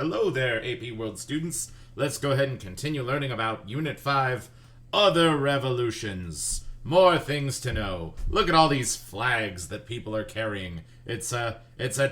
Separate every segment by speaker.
Speaker 1: Hello there, AP World students. Let's go ahead and continue learning about Unit 5, Other Revolutions. More things to know. Look at all these flags that people are carrying. It's a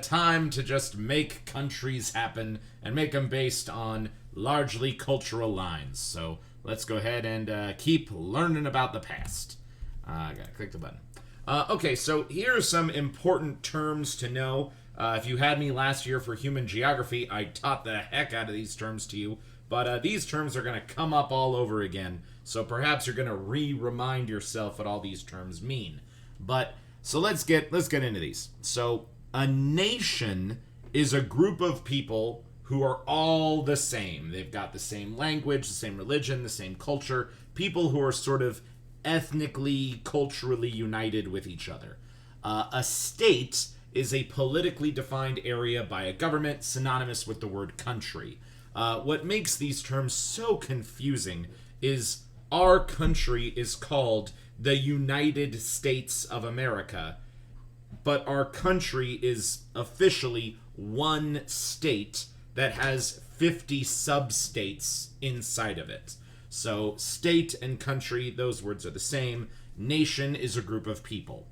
Speaker 1: time to just make countries happen and make them based on largely cultural lines. So let's go ahead and keep learning about the past. I gotta click the button. Okay, so here are some important terms to know. If you had me last year for human geography, I taught the heck out of these terms to you. But these terms are going to come up all over again. So perhaps you're going to remind yourself what all these terms mean. But so let's get into these. So a nation is a group of people who are all the same. They've got the same language, the same religion, the same culture. People who are sort of ethnically, culturally united with each other. A state is a politically defined area by a government synonymous with the word country. What makes these terms so confusing is our country is called the United States of America, but our country is officially one state that has 50 sub-states inside of it. So state and country, those words are the same. Nation is a group of people.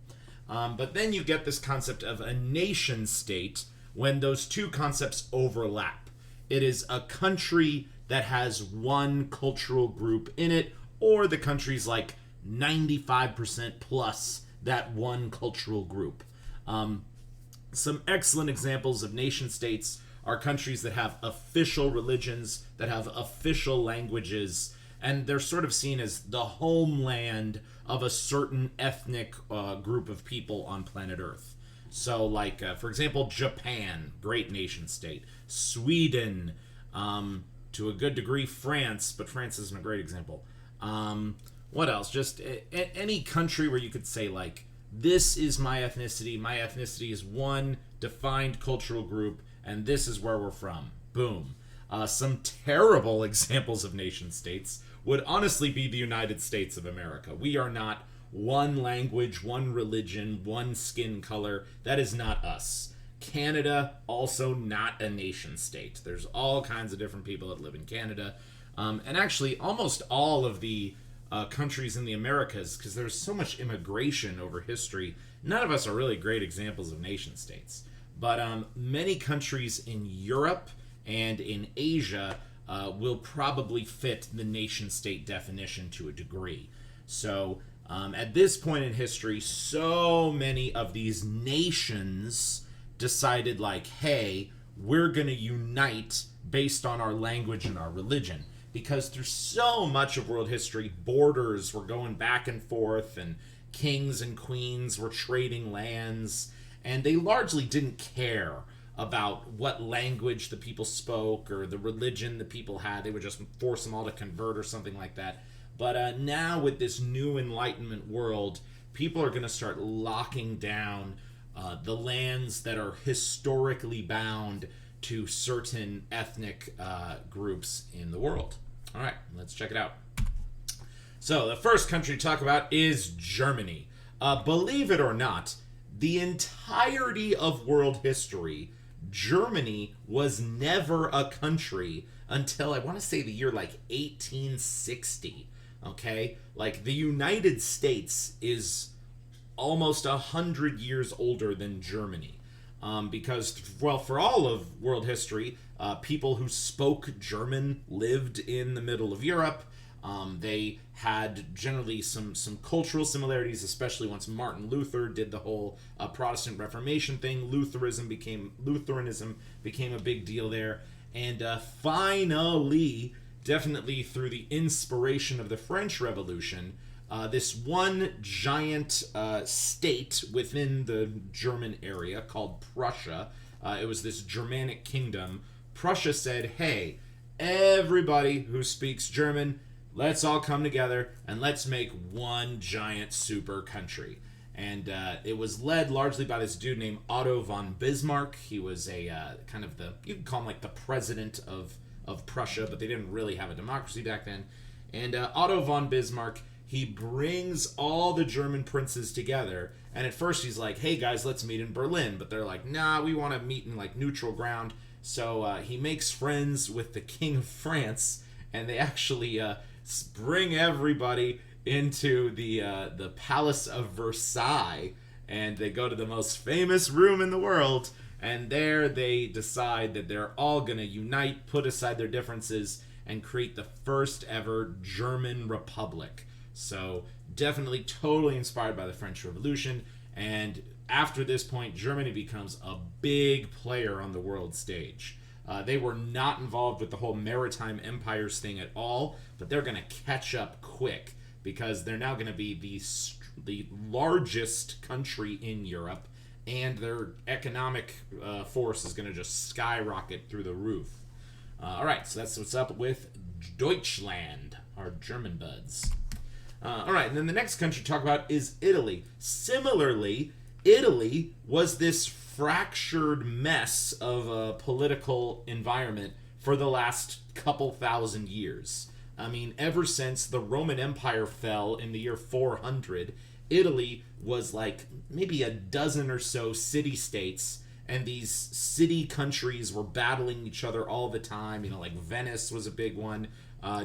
Speaker 1: But then you get this concept of a nation state when those two concepts overlap. It is a country that has one cultural group in it, or the country's like 95% plus that one cultural group. Some excellent examples of nation states are countries that have official religions, that have official languages, and they're sort of seen as the homeland of a certain ethnic group of people on planet Earth. So, like, for example, Japan, great nation state. Sweden, to a good degree, France, but France isn't a great example. What else? Just any country where you could say, like, this is my ethnicity is one defined cultural group, and this is where we're from. Boom. Some terrible examples of nation states would honestly be the United States of America. We are not one language, one religion, one skin color. That is not us. Canada, also not a nation state. There's all kinds of different people that live in Canada. And actually, almost all of the countries in the Americas, because there's so much immigration over history, none of us are really great examples of nation states. But many countries in Europe and in Asia will probably fit the nation-state definition to a degree. So at this point in history, so many of these nations decided, like, hey, we're going to unite based on our language and our religion. Because through so much of world history, borders were going back and forth, and kings and queens were trading lands, and they largely didn't care about what language the people spoke or the religion the people had. They would just force them all to convert or something like that. But now with this new Enlightenment world, people are going to start locking down the lands that are historically bound to certain ethnic groups in the world. All right, let's check it out. So the first country to talk about is Germany. Believe it or not, the entirety of world history, Germany was never a country until, I want to say, the year like 1860. Okay? Like, the United States is almost 100 years older than Germany. Because, well, for all of world history, people who spoke German lived in the middle of Europe. They had generally some cultural similarities, especially once Martin Luther did the whole Protestant Reformation thing. Lutheranism became a big deal there. And finally, definitely through the inspiration of the French Revolution, this one giant state within the German area called Prussia, it was this Germanic kingdom. Prussia said, hey, everybody who speaks German, let's all come together and let's make one giant super country. And it was led largely by this dude named Otto von Bismarck. He was a kind of you could call him like the president of Prussia, but they didn't really have a democracy back then. And Otto von Bismarck, he brings all the German princes together. And at first he's like, hey guys, let's meet in Berlin. But they're like, nah, we want to meet in like neutral ground. So he makes friends with the King of France, and they actually bring everybody into the Palace of Versailles, and they go to the most famous room in the world, and there they decide that they're all going to unite, put aside their differences, and create the first ever German Republic. So definitely totally inspired by the French Revolution, and after this point, Germany becomes a big player on the world stage. They were not involved with the whole maritime empires thing at all, but they're going to catch up quick because they're now going to be the largest country in Europe, and their economic force is going to just skyrocket through the roof. All right, so that's what's up with Deutschland, our German buds. All right, and then the next country to talk about is Italy. Similarly, Italy was this fractured mess of a political environment for the last couple thousand years. I mean, ever since the Roman Empire fell in the year 400, Italy was like maybe a dozen or so city-states, and these city countries were battling each other all the time. You know, like Venice was a big one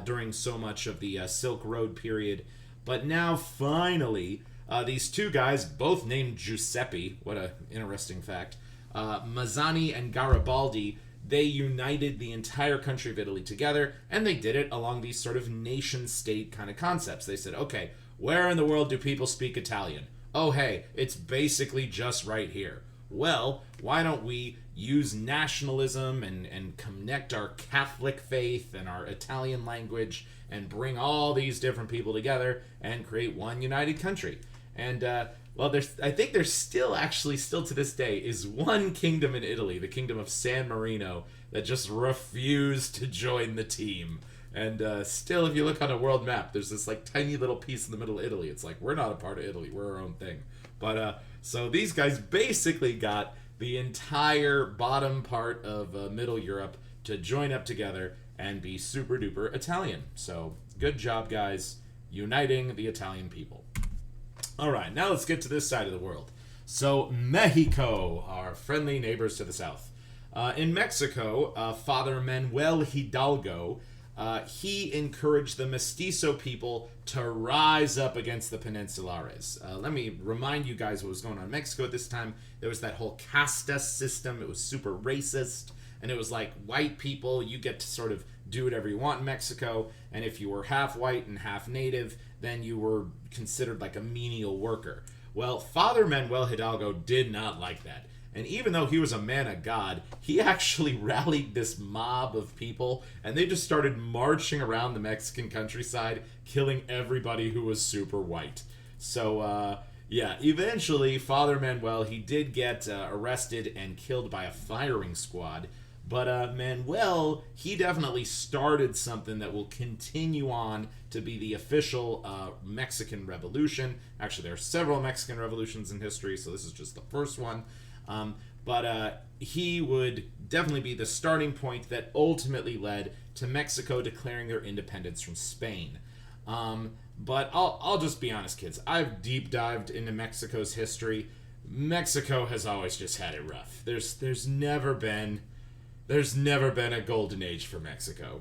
Speaker 1: during so much of the Silk Road period. But now, finally, these two guys, both named Giuseppe, what an interesting fact, Mazzini and Garibaldi, they united the entire country of Italy together, and they did it along these sort of nation-state kind of concepts. They said, okay, where in the world do people speak Italian? Oh, hey, it's basically just right here. Well, why don't we use nationalism and connect our Catholic faith and our Italian language and bring all these different people together and create one united country? And, well, I think there's still to this day, is one kingdom in Italy, the kingdom of San Marino, that just refused to join the team. And still, if you look on a world map, there's this like tiny little piece in the middle of Italy. It's like, we're not a part of Italy, we're our own thing. But so these guys basically got the entire bottom part of Middle Europe to join up together and be super duper Italian. So good job, guys, uniting the Italian people. All right, now let's get to this side of the world. So Mexico, our friendly neighbors to the south. In Mexico, Father Manuel Hidalgo, he encouraged the mestizo people to rise up against the Peninsulares. Let me remind you guys what was going on in Mexico at this time. There was that whole casta system. It was super racist, and it was like, white people, you get to sort of do whatever you want in Mexico, and if you were half white and half native, then you were considered like a menial worker. Well, Father Manuel Hidalgo did not like that. And even though he was a man of God, he actually rallied this mob of people, and they just started marching around the Mexican countryside, killing everybody who was super white. So, yeah, eventually, Father Manuel, he did get arrested and killed by a firing squad. But Manuel, he definitely started something that will continue on to be the official Mexican Revolution. Actually, there are several Mexican revolutions in history, so this is just the first one. But he would definitely be the starting point that ultimately led to Mexico declaring their independence from Spain. But I'll just be honest, kids. I've deep dived into Mexico's history. Mexico has always just had it rough. There's never been a golden age for Mexico.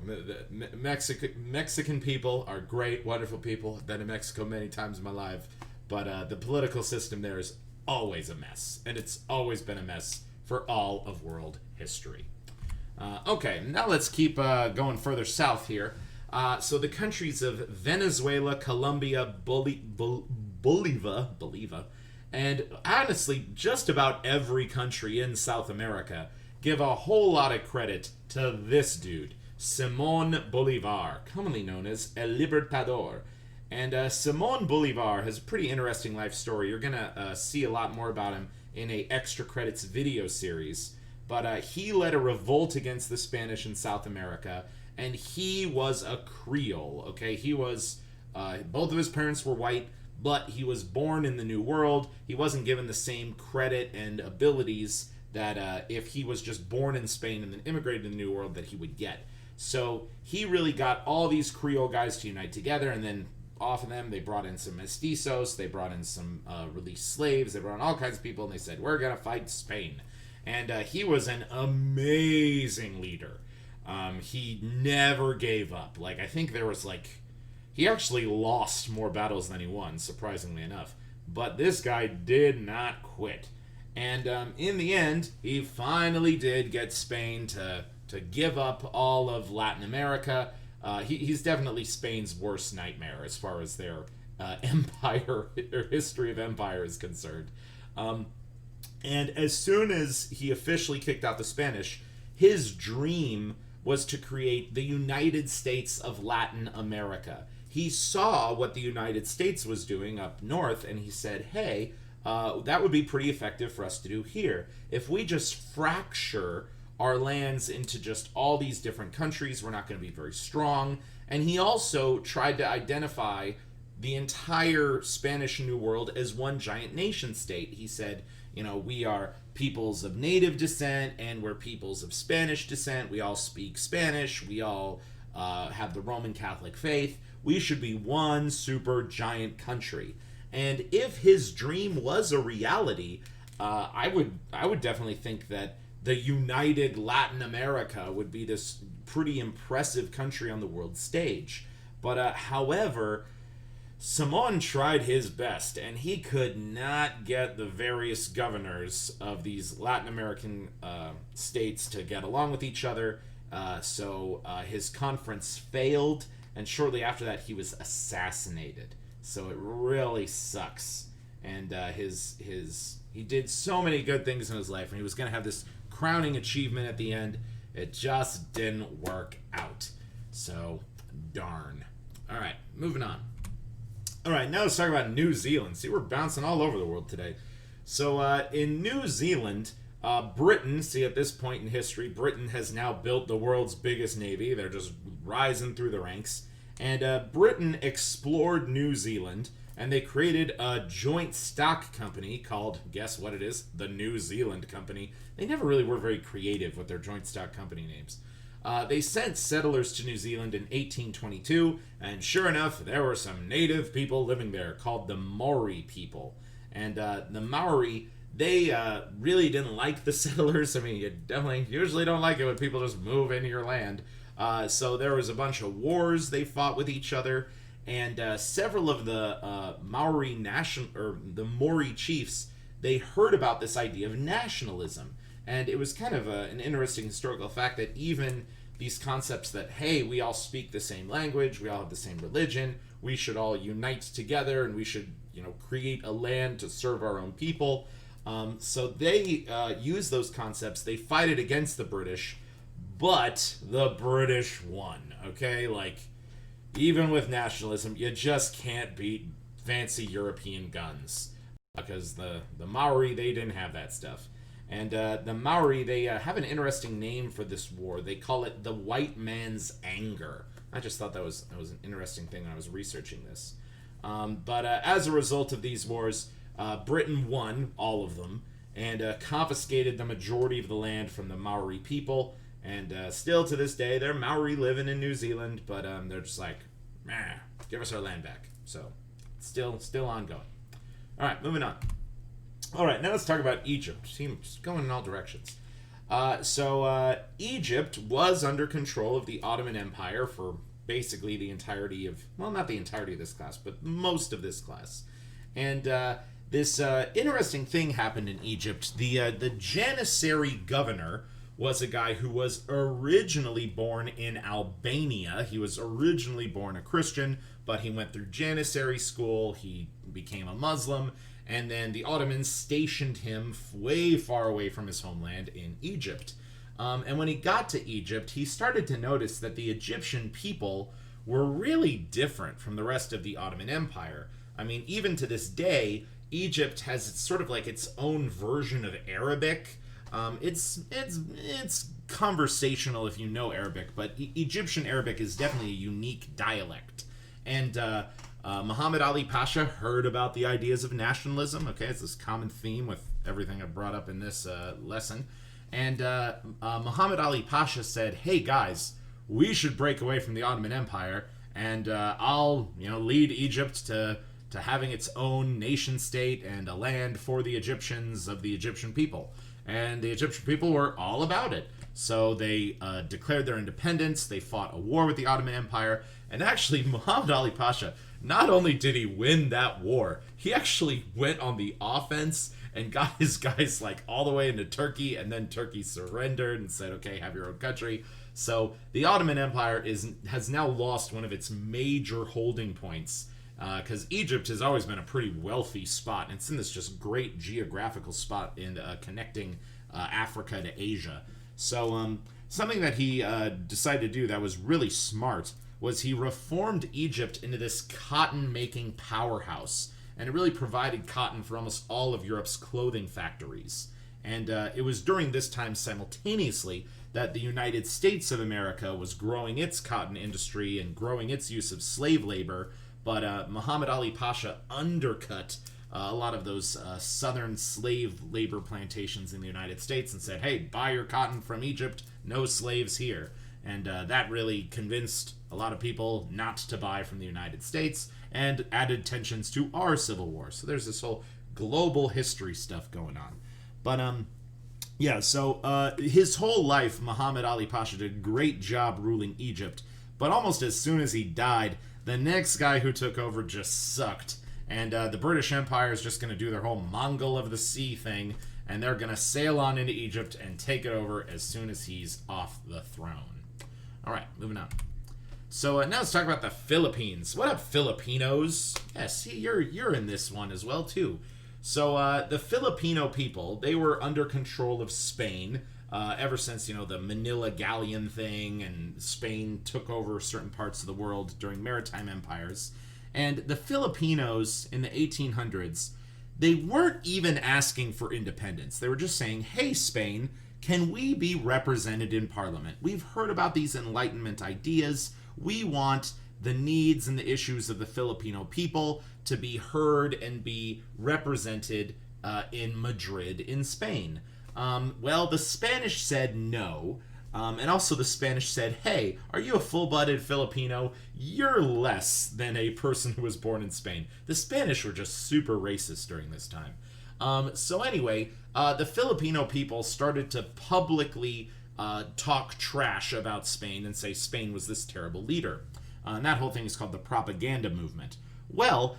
Speaker 1: Mexican people are great, wonderful people. I've been to Mexico many times in my life, but the political system there is always a mess, and it's always been a mess for all of world history. Okay, now let's keep going further south here. So the countries of Venezuela, Colombia, Bolivia, and honestly, just about every country in South America give a whole lot of credit to this dude, Simón Bolívar, commonly known as El Libertador. And Simón Bolívar has a pretty interesting life story. You're going to see a lot more about him in a extra credits video series. But he led a revolt against the Spanish in South America, and he was a Creole, okay? He was, both of his parents were white, but he was born in the New World. He wasn't given the same credit and abilities that if he was just born in Spain and then immigrated to the New World that he would get. So he really got all these Creole guys to unite together, and then off of them they brought in some mestizos, they brought in some released slaves, they brought in all kinds of people, and they said, we're going to fight Spain. And he was an amazing leader. He never gave up. Like, I think there was like, he actually lost more battles than he won, surprisingly enough. But this guy did not quit. And in the end, he finally did get Spain to give up all of Latin America. He's definitely Spain's worst nightmare as far as their empire or history of empire is concerned. And as soon as he officially kicked out the Spanish, his dream was to create the United States of Latin America. He saw what the United States was doing up north, and he said, hey, that would be pretty effective for us to do here. If we just fracture our lands into just all these different countries, we're not going to be very strong. And he also tried to identify the entire Spanish New World as one giant nation state. He said, you know, we are peoples of native descent and we're peoples of Spanish descent. We all speak Spanish. We all have the Roman Catholic faith. We should be one super giant country. And if his dream was a reality, I would definitely think that the united Latin America would be this pretty impressive country on the world stage. But however, Simón tried his best, and he could not get the various governors of these Latin American states to get along with each other. So his conference failed, and shortly after that, he was assassinated. So it really sucks. And he did so many good things in his life, and he was going to have this crowning achievement at the end. It just didn't work out. So, darn. All right, moving on. All right, now let's talk about New Zealand. See, we're bouncing all over the world today. So, in New Zealand, Britain, see, at this point in history, Britain has now built the world's biggest navy. They're just rising through the ranks. And Britain explored New Zealand, and they created a joint stock company called, guess what it is? The New Zealand Company. They never really were very creative with their joint stock company names. They sent settlers to New Zealand in 1822, and sure enough, there were some native people living there called the Maori people. And the Maori, they really didn't like the settlers. I mean, you definitely usually don't like it when people just move into your land. So there was a bunch of wars they fought with each other, and several of the the Maori chiefs, they heard about this idea of nationalism. And it was kind of an interesting historical fact that even these concepts that, hey, we all speak the same language, we all have the same religion, we should all unite together, and we should, create a land to serve our own people. So they use those concepts. They fight it against the British, but the British won, okay? Like, even with nationalism, you just can't beat fancy European guns. Because the Maori, they didn't have that stuff. And the Maori, they have an interesting name for this war. They call it the white man's anger. I just thought that was an interesting thing when I was researching this. But as a result of these wars, Britain won all of them and confiscated the majority of the land from the Maori people. And still to this day, they're Maori living in New Zealand, but they're just like, meh, give us our land back. So still ongoing. All right, moving on. All right, now let's talk about Egypt. Seems going in all directions. So Egypt was under control of the Ottoman Empire for basically the entirety of, well, not the entirety of this class, but most of this class. And this interesting thing happened in Egypt. The Janissary governor was a guy who was originally born in Albania. He was originally born a Christian, but he went through Janissary school. He became a Muslim. And then the Ottomans stationed him way far away from his homeland in Egypt. And when he got to Egypt, he started to notice that the Egyptian people were really different from the rest of the Ottoman Empire. I mean, even to this day, Egypt has sort of like its own version of Arabic. It's conversational if you know Arabic, but Egyptian Arabic is definitely a unique dialect. And Muhammad Ali Pasha heard about the ideas of nationalism. Okay, it's this common theme with everything I've brought up in this lesson. And Muhammad Ali Pasha said, hey guys, we should break away from the Ottoman Empire, and I'll lead Egypt to having its own nation state and a land for the Egyptians of the Egyptian people. and the Egyptian people were all about it. So they declared their independence, they fought a war with the Ottoman Empire, and actually Muhammad Ali Pasha, not only did he win that war, he actually went on the offense and got his guys like all the way into Turkey, and then Turkey surrendered and said, okay, have your own country. So the Ottoman Empire has now lost one of its major holding points, because Egypt has always been a pretty wealthy spot, and it's in this just great geographical spot in connecting Africa to Asia. So something that he decided to do that was really smart was he reformed Egypt into this cotton-making powerhouse, and it really provided cotton for almost all of Europe's clothing factories. And it was during this time simultaneously that the United States of America was growing its cotton industry and growing its use of slave labor, but Muhammad Ali Pasha undercut a lot of those southern slave labor plantations in the United States and said, hey, buy your cotton from Egypt, no slaves here. And that really convinced a lot of people not to buy from the United States and added tensions to our Civil War. So there's this whole global history stuff going on. But, yeah, so his whole life, Muhammad Ali Pasha did a great job ruling Egypt. But almost as soon as he died, the next guy who took over just sucked. And the British Empire is just going to do their whole Mongol of the Sea thing, and they're going to sail on into Egypt and take it over as soon as he's off the throne. All right, moving on. So now let's talk about the Philippines. What up, Filipinos? Yeah, see, you're in this one as well, too. So the Filipino people, they were under control of Spain ever since, the Manila Galleon thing, and Spain took over certain parts of the world during maritime empires. And the Filipinos in the 1800s, they weren't even asking for independence. They were just saying, hey, Spain, can we be represented in Parliament? We've heard about these Enlightenment ideas. We want the needs and the issues of the Filipino people to be heard and be represented in Madrid, in Spain. Well, the Spanish said no. And also the Spanish said, hey, are you a full-blooded Filipino? You're less than a person who was born in Spain. The Spanish were just super racist during this time. So anyway, the Filipino people started to publicly talk trash about Spain and say Spain was this terrible leader. And that whole thing is called the propaganda movement. Well,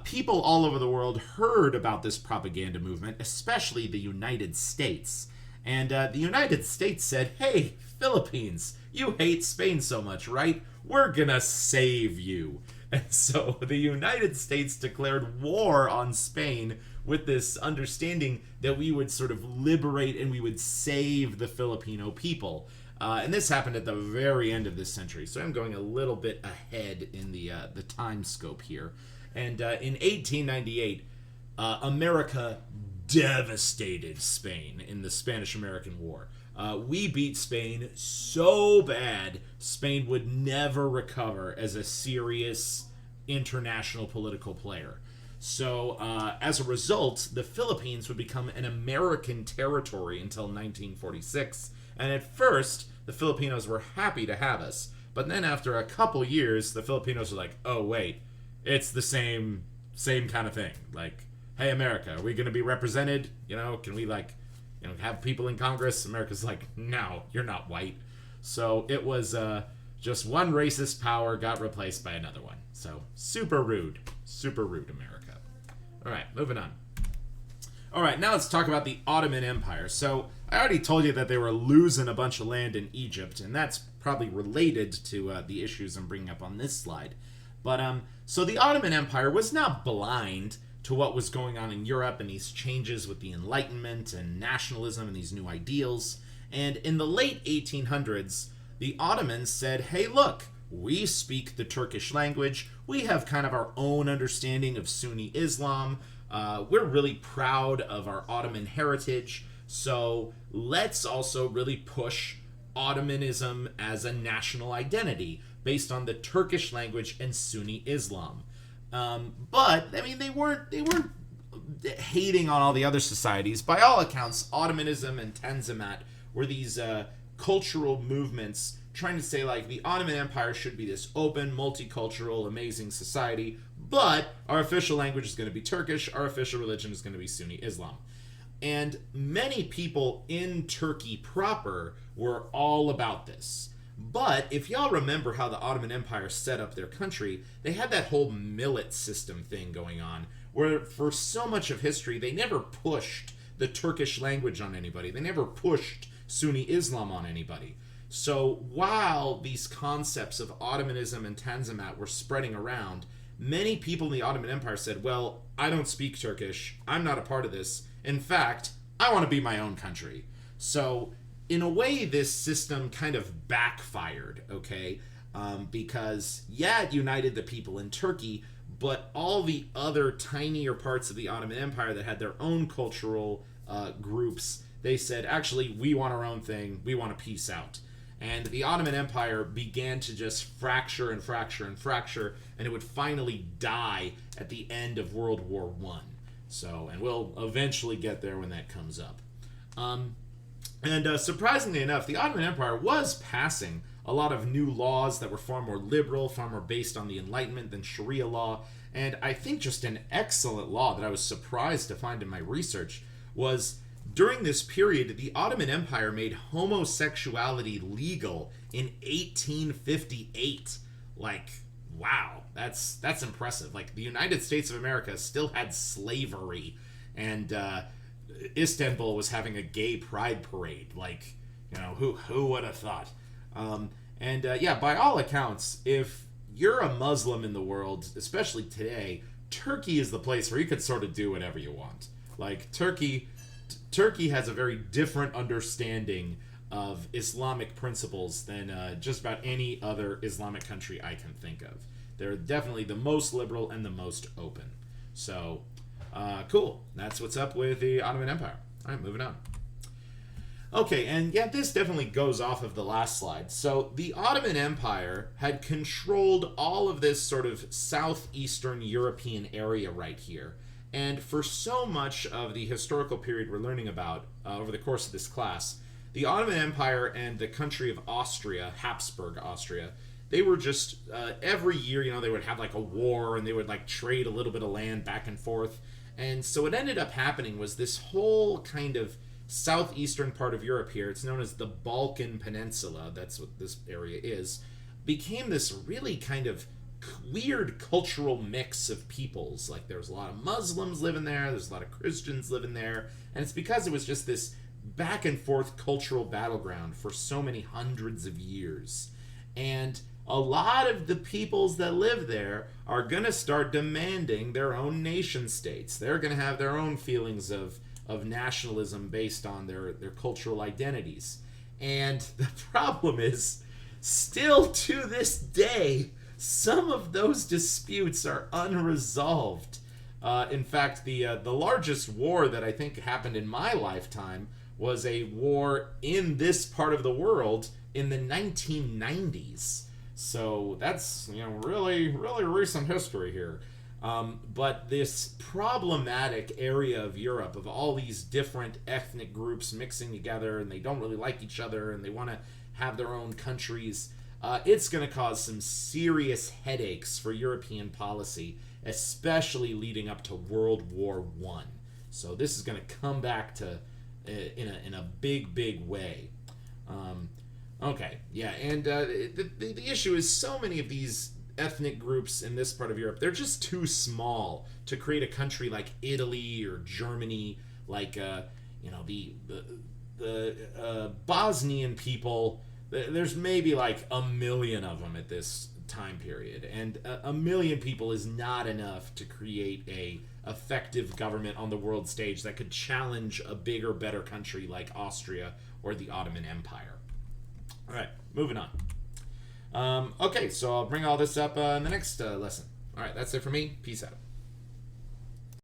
Speaker 1: people all over the world heard about this propaganda movement, especially the United States. And the United States said, hey, Philippines, you hate Spain so much, right? We're gonna save you. And so the United States declared war on Spain with this understanding that we would sort of liberate and we would save the Filipino people. And this happened at the very end of this century. So I'm going a little bit ahead in the time scope here. And in 1898, America devastated Spain in the Spanish-American War. We beat Spain so bad, Spain would never recover as a serious international political player. So, as a result, the Philippines would become an American territory until 1946. And at first, the Filipinos were happy to have us. But then after a couple years, the Filipinos were like, oh, wait, it's the same kind of thing. Like, hey, America, are we going to be represented? Can we, have people in Congress? America's like, no, you're not white. So it was just one racist power got replaced by another one. So super rude, America. All right, moving on. All right, now let's talk about the Ottoman Empire. So I already told you that they were losing a bunch of land in Egypt, and that's probably related to the issues I'm bringing up on this slide. But so the Ottoman Empire was not blind to what was going on in Europe and these changes with the Enlightenment and nationalism and these new ideals. And in the late 1800s, the Ottomans said, hey, look, we speak the Turkish language. We have kind of our own understanding of Sunni Islam. We're really proud of our Ottoman heritage. So let's also really push Ottomanism as a national identity based on the Turkish language and Sunni Islam. But I mean, they weren't hating on all the other societies. By all accounts, Ottomanism and Tanzimat were these cultural movements trying to say, like, the Ottoman Empire should be this open, multicultural, amazing society, but our official language is going to be Turkish, our official religion is going to be Sunni Islam. And many people in Turkey proper were all about this. But if y'all remember how the Ottoman Empire set up their country, they had that whole millet system thing going on, where for so much of history, they never pushed the Turkish language on anybody. They never pushed Sunni Islam on anybody. So while these concepts of Ottomanism and Tanzimat were spreading around, many people in the Ottoman Empire said, well, I don't speak Turkish. I'm not a part of this. In fact, I want to be my own country. So in a way, this system kind of backfired, okay? Because, yeah, it united the people in Turkey, but all the other tinier parts of the Ottoman Empire that had their own cultural groups, they said, actually, we want our own thing. We want to peace out. And the Ottoman Empire began to just fracture and fracture and fracture, and it would finally die at the end of World War I. So, and we'll eventually get there when that comes up. And surprisingly enough, the Ottoman Empire was passing a lot of new laws that were far more liberal, far more based on the Enlightenment than Sharia law. And I think just an excellent law that I was surprised to find in my research was during this period, the Ottoman Empire made homosexuality legal in 1858. Like, wow, that's impressive. Like, the United States of America still had slavery, and Istanbul was having a gay pride parade. Like, you know, who would have thought? Yeah, by all accounts, if you're a Muslim in the world, especially today, Turkey is the place where you could sort of do whatever you want. Like, Turkey has a very different understanding of Islamic principles than just about any other Islamic country I can think of. They're definitely the most liberal and the most open. So, cool. That's what's up with the Ottoman Empire. All right, moving on. Okay, and yeah, this definitely goes off of the last slide. So the Ottoman Empire had controlled all of this sort of southeastern European area right here. And for so much of the historical period we're learning about over the course of this class, the Ottoman Empire and the country of Austria, Habsburg Austria, they were just, every year, you know, they would have like a war and they would like trade a little bit of land back and forth. And so what ended up happening was this whole kind of southeastern part of Europe here, it's known as the Balkan Peninsula, that's what this area is, became this really kind of weird cultural mix of peoples. Like, there's a lot of Muslims living there, there's a lot of Christians living there, and it's because it was just this back and forth cultural battleground for so many hundreds of years. And a lot of the peoples that live there are going to start demanding their own nation states. They're going to have their own feelings of nationalism based on their cultural identities. And the problem is, still to this day, some of those disputes are unresolved. In fact, the largest war that I think happened in my lifetime was a war in this part of the world in the 1990s. So that's, you know, really, really recent history here. But this problematic area of Europe, of all these different ethnic groups mixing together, and they don't really like each other, and they want to have their own countries, it's going to cause some serious headaches for European policy, especially leading up to World War I. So this is going to come back to in a big, big way. Okay, yeah, and the issue is so many of these ethnic groups in this part of Europe, they're just too small to create a country like Italy or Germany, like the Bosnian people. There's maybe like 1 million of them at this time period, and 1 million people is not enough to create a effective government on the world stage that could challenge a bigger, better country like Austria or the Ottoman Empire. All right, moving on. Okay, so I'll bring all this up in the next lesson. All right, that's it for me. Peace out.